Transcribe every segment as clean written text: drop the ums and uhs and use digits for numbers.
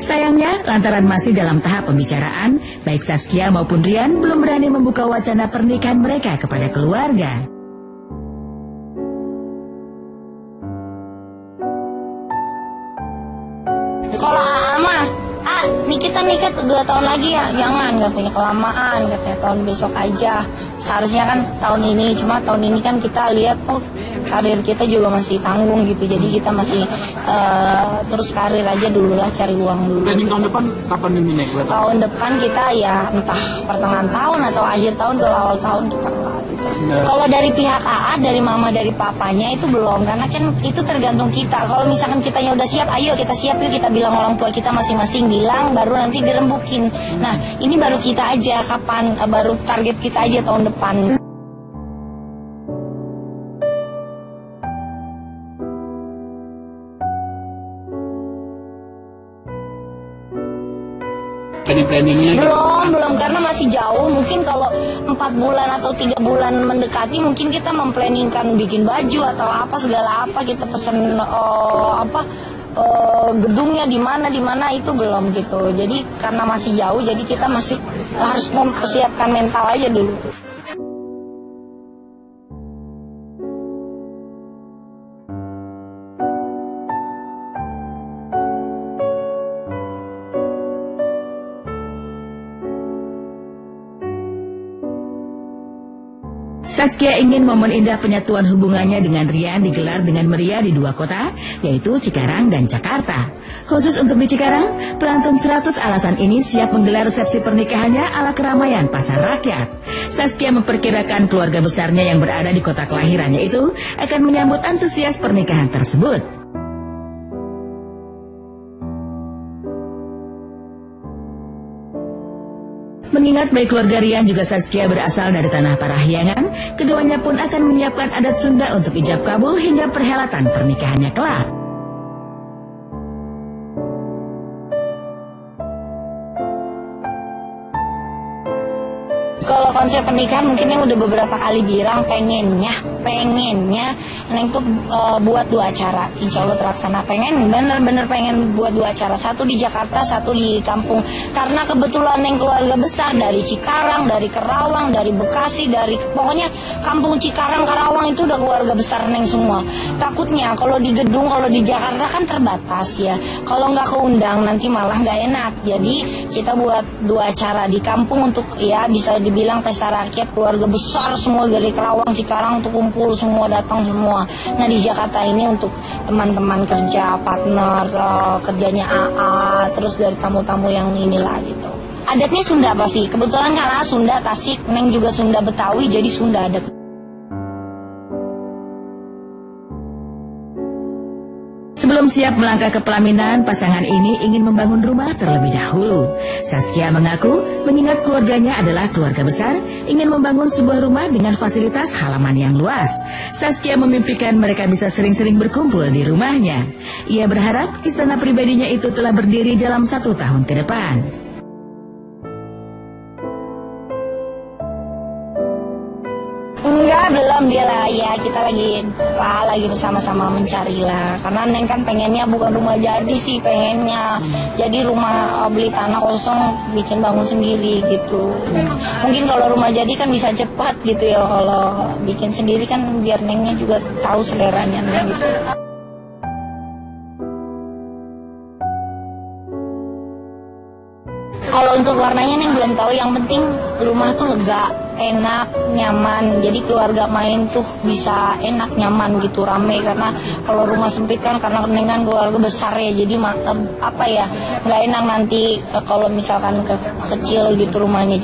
Sayangnya, lantaran masih dalam tahap pembicaraan, baik Saskia maupun Rian belum berani membuka wacana pernikahan mereka kepada keluarga. Kalau Ama, nih kita nikah 2 tahun lagi ya, jangan, katanya kelamaan, katanya tahun besok aja. Seharusnya kan tahun ini, cuma tahun ini kan kita lihat, karir kita juga masih tanggung gitu, jadi kita masih terus karir aja dulu lah, cari uang dulu. Planning tahun depan kapan ini naik? Tahun depan kita ya entah pertengahan tahun atau akhir tahun ke awal tahun kita kelar gitu. Kalau dari pihak AA, dari mama, dari papanya itu belum, karena kan itu tergantung kita. Kalau misalkan kitanya udah siap, ayo kita siap yuk, kita bilang orang tua kita masing-masing bilang, baru nanti dirembukin. Nah ini baru kita aja kapan, baru target kita aja tahun depan. Planningnya belum karena masih jauh. Mungkin kalau 4 bulan atau 3 bulan mendekati, mungkin kita memplanningkan bikin baju atau apa segala apa, kita pesen gedungnya di mana itu belum gitu. Jadi karena masih jauh, jadi kita masih harus mempersiapkan mental aja dulu. Saskia ingin momen indah penyatuan hubungannya dengan Rian digelar dengan meriah di 2 kota, yaitu Cikarang dan Jakarta. Khusus untuk di Cikarang, pelantun 100 alasan ini siap menggelar resepsi pernikahannya ala keramaian pasar rakyat. Saskia memperkirakan keluarga besarnya yang berada di kota kelahirannya itu akan menyambut antusias pernikahan tersebut. Mengingat baik keluarga Rian juga Saskia berasal dari tanah Parahyangan, keduanya pun akan menyiapkan adat Sunda untuk ijab kabul hingga perhelatan pernikahannya kelak. Kalau konsep pernikahan mungkin yang udah beberapa kali bilang pengennya Neng tuh buat 2 acara, insya Allah terlaksana. Bener-bener pengen buat 2 acara, satu di Jakarta, satu di kampung. Karena kebetulan Neng keluarga besar dari Cikarang, dari Kerawang, dari Bekasi, dari pokoknya kampung Cikarang, Karawang itu udah keluarga besar Neng semua. Takutnya kalau di gedung, kalau di Jakarta kan terbatas ya. Kalau nggak keundang nanti malah nggak enak. Jadi kita buat 2 acara di kampung untuk ya bisa dibilang pesta rakyat, keluarga besar semua dari Kerawang, Cikarang untuk kumpul semua, datang semua. Nah di Jakarta ini untuk teman-teman kerja, partner, kerjanya AA, terus dari tamu-tamu yang inilah gitu. Adatnya Sunda pasti, kebetulan kan Sunda, Tasik, Neng juga Sunda Betawi, jadi Sunda adat. Sebelum siap melangkah ke pelaminan, pasangan ini ingin membangun rumah terlebih dahulu. Saskia mengaku, mengingat keluarganya adalah keluarga besar, ingin membangun sebuah rumah dengan fasilitas halaman yang luas. Saskia memimpikan mereka bisa sering-sering berkumpul di rumahnya. Ia berharap istana pribadinya itu telah berdiri dalam 1 tahun ke depan. Enggak, belum, dia lah ya, kita lagi bersama-sama mencari lah. Karena Neng kan pengennya bukan rumah jadi sih, pengennya jadi rumah beli tanah kosong, bikin bangun sendiri gitu. Mungkin kalau rumah jadi kan bisa cepat gitu ya, kalau bikin sendiri kan biar Nengnya juga tahu seleranya Neng gitu. Kalau untuk warnanya Neng belum tahu, yang penting rumah tuh lega, enak, nyaman. Jadi keluarga main tuh bisa enak, nyaman gitu, rame. Karena kalau rumah sempit kan, karena Neng kan keluarga besar ya, jadi nggak enak nanti kalau misalkan kecil gitu rumahnya.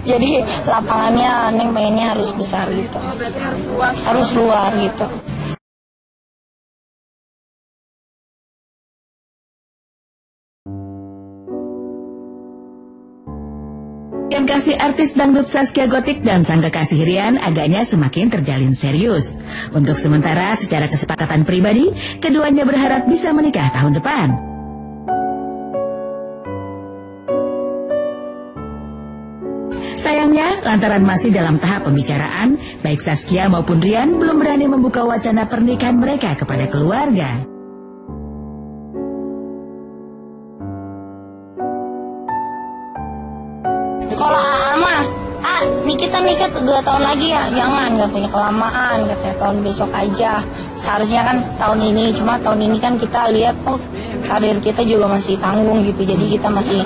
Jadi lapangannya Neng pengennya harus besar gitu, harus luar gitu. Dan kasih artis dangdut Zaskia Gotik dan sang kekasih Rian agaknya semakin terjalin serius. Untuk sementara, secara kesepakatan pribadi, keduanya berharap bisa menikah tahun depan. Sayangnya, lantaran masih dalam tahap pembicaraan, baik Saskia maupun Rian belum berani membuka wacana pernikahan mereka kepada keluarga. Kalau mah nih kita nikah 2 tahun lagi ya, jangan, katanya kelamaan, katanya tahun besok aja. Seharusnya kan tahun ini, cuma tahun ini kan kita lihat karir kita juga masih tanggung gitu, jadi kita masih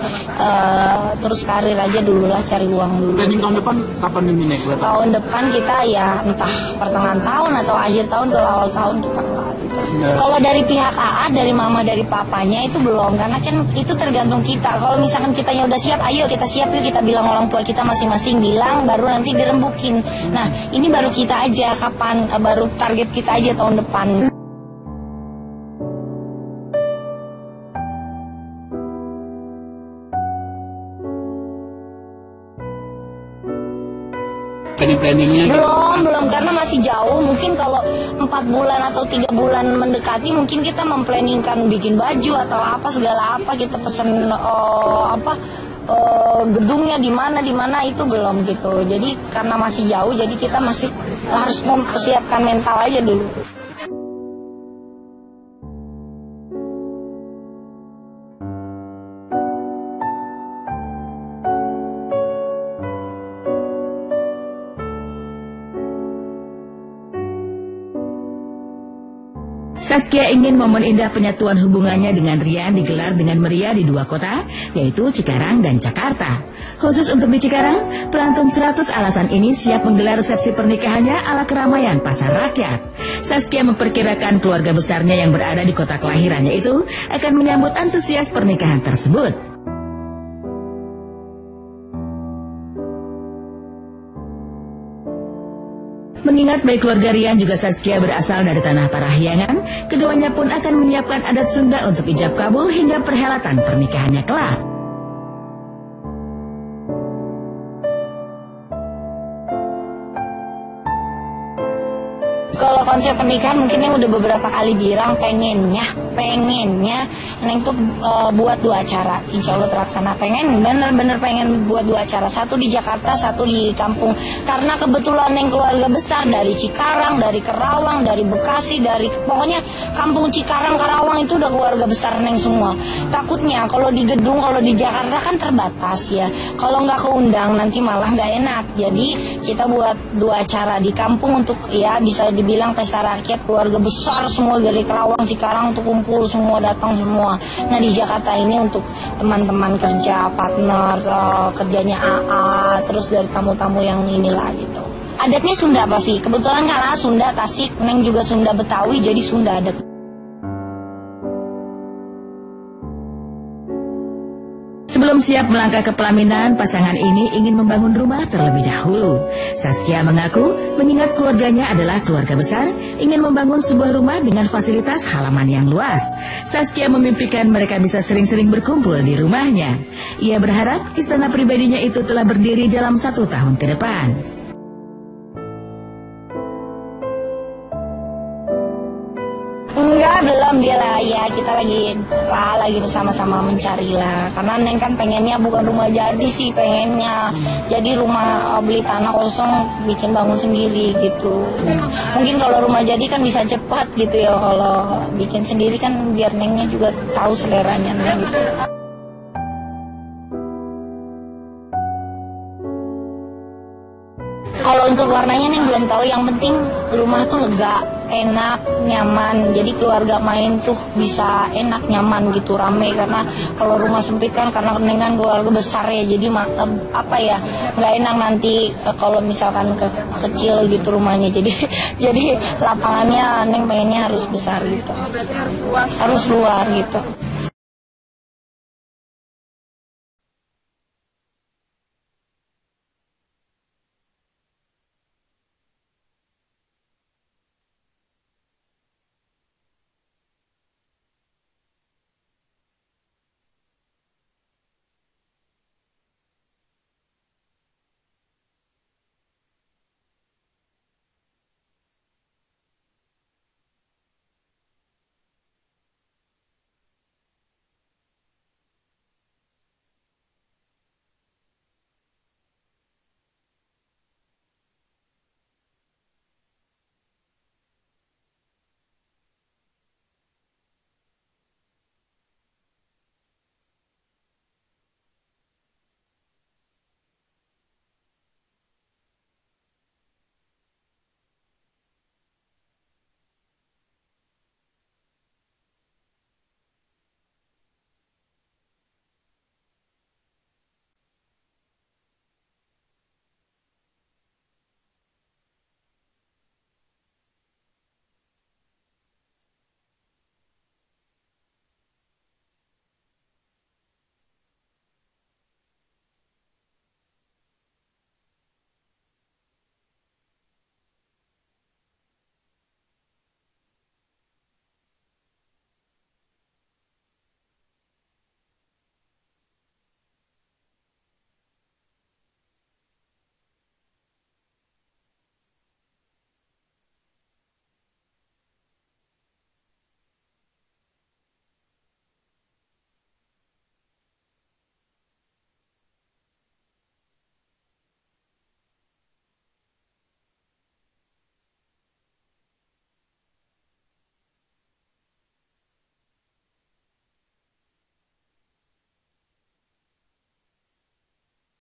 terus karir aja dulu lah, cari uang dulu. Planning tahun depan kapan ini naik? Tahun depan kita ya entah pertengahan tahun atau akhir tahun ke awal tahun kita keluar gitu. Kalau dari pihak AA, dari mama, dari papanya itu belum, karena kan itu tergantung kita. Kalau misalkan kitanya udah siap, ayo kita siap yuk, kita bilang orang tua kita masing-masing bilang, baru nanti dirembukin. Nah ini baru kita aja kapan, baru target kita aja tahun depan. Planningnya Belum, karena masih jauh. Mungkin kalau 4 bulan atau 3 bulan mendekati, mungkin kita memplanningkan bikin baju atau apa segala apa, kita pesen gedungnya di mana itu belum gitu. Jadi karena masih jauh, jadi kita masih harus mempersiapkan mental aja dulu. Saskia ingin momen indah penyatuan hubungannya dengan Rian digelar dengan meriah di 2 kota, yaitu Cikarang dan Jakarta. Khusus untuk di Cikarang, pelantun 100 alasan ini siap menggelar resepsi pernikahannya ala keramaian pasar rakyat. Saskia memperkirakan keluarga besarnya yang berada di kota kelahirannya itu akan menyambut antusias pernikahan tersebut. Mengingat baik keluarga Rian juga Saskia berasal dari tanah Parahyangan, keduanya pun akan menyiapkan adat Sunda untuk ijab kabul hingga perhelatan pernikahannya kelak. Kalau konsep pernikahan mungkin yang udah beberapa kali bilang pengennya Neng tuh buat 2 acara, insya Allah terlaksana. Bener-bener pengen buat 2 acara, satu di Jakarta, satu di kampung. Karena kebetulan Neng keluarga besar dari Cikarang, dari Kerawang, dari Bekasi, dari pokoknya kampung Cikarang, Karawang itu udah keluarga besar Neng semua. Takutnya kalau di gedung, kalau di Jakarta kan terbatas ya. Kalau nggak keundang nanti malah nggak enak. Jadi kita buat 2 acara di kampung untuk ya bisa dibilang pesta rakyat, keluarga besar semua dari Kerawang, Cikarang untuk kumpul semua, datang semua. Nah di Jakarta ini untuk teman-teman kerja, partner, kerjanya AA, terus dari tamu-tamu yang inilah gitu. Adatnya Sunda pasti, kebetulan kan Sunda, Tasik, Neng juga Sunda Betawi, jadi Sunda adat. Sebelum siap melangkah ke pelaminan, pasangan ini ingin membangun rumah terlebih dahulu. Saskia mengaku, mengingat keluarganya adalah keluarga besar, ingin membangun sebuah rumah dengan fasilitas halaman yang luas. Saskia memimpikan mereka bisa sering-sering berkumpul di rumahnya. Ia berharap istana pribadinya itu telah berdiri dalam 1 tahun ke depan. Enggak, belum, dia lah ya, kita lagi bersama-sama mencari lah. Karena Neng kan pengennya bukan rumah jadi sih, pengennya jadi rumah beli tanah kosong, bikin bangun sendiri gitu. Mungkin kalau rumah jadi kan bisa cepat gitu ya, kalau bikin sendiri kan biar Nengnya juga tahu seleranya Neng gitu. Kalau untuk warnanya Neng belum tahu, yang penting rumah tuh lega, enak, nyaman. Jadi keluarga main tuh bisa enak, nyaman gitu, rame. Karena kalau rumah sempit kan, karena Neng kan keluarga besar ya, jadi nggak enak nanti kalau misalkan kecil gitu rumahnya. Jadi lapangannya Neng pengennya harus besar gitu, harus luar gitu.